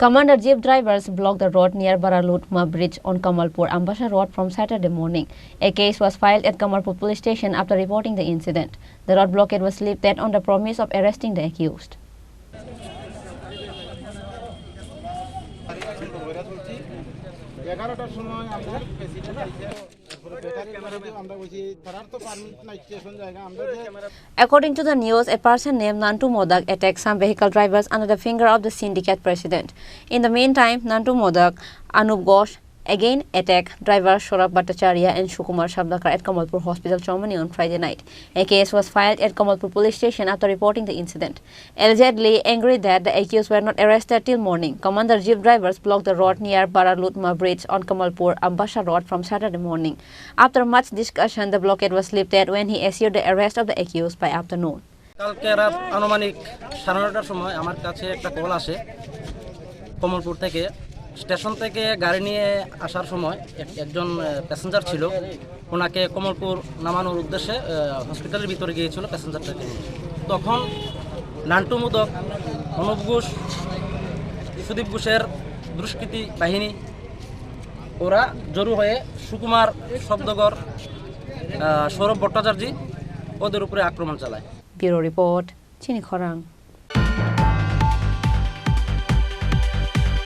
Commander Jeep drivers blocked the road near Baralutma Bridge on Kamalpur-Ambasa road from Saturday morning. A case was filed at Kamalpur police station after reporting the incident. The road blockade was lifted on the promise of arresting the accused. According to the news, a person named Nantu Modak attacked some vehicle drivers under the finger of the syndicate president. In the meantime, Nantu Modak, Anup Ghosh again attacked drivers Saurabh Bhattacharya and Sukumar Shabdakar at Kamalpur Hospital, Chomani on Friday night. A case was filed at Kamalpur police station after reporting the incident. Allegedly angry that the accused were not arrested till morning, Commander Jeep drivers blocked the road near Baralutma Bridge on Kamalpur-Ambasa road from Saturday morning. After much discussion, the blockade was lifted when he assured the arrest of the accused by afternoon. কালকে রাত আনুমানিক 9:30টার সময় আমার কাছে একটা call আসে কমলপুর থেকে। Station থেকে গাড়ি নিয়ে আসার সময় একজন প্যাসেঞ্জার ছিল, ওনাকে কমলপুর নামানোর উদ্দেশ্যে হসপিটালের ভিতরে গিয়েছিল প্যাসেঞ্জারটাকে। তখন নান্টু মোদক, অনুপ ঘোষ, সুদীপ ঘোষের দুষ্কৃতী বাহিনী ওরা জড়ো হয়ে সুকুমার শব্দকর, সৌরভ ভট্টাচার্য ওদের উপরে আক্রমণ চালায়। Bureau Report, Chini Khorang.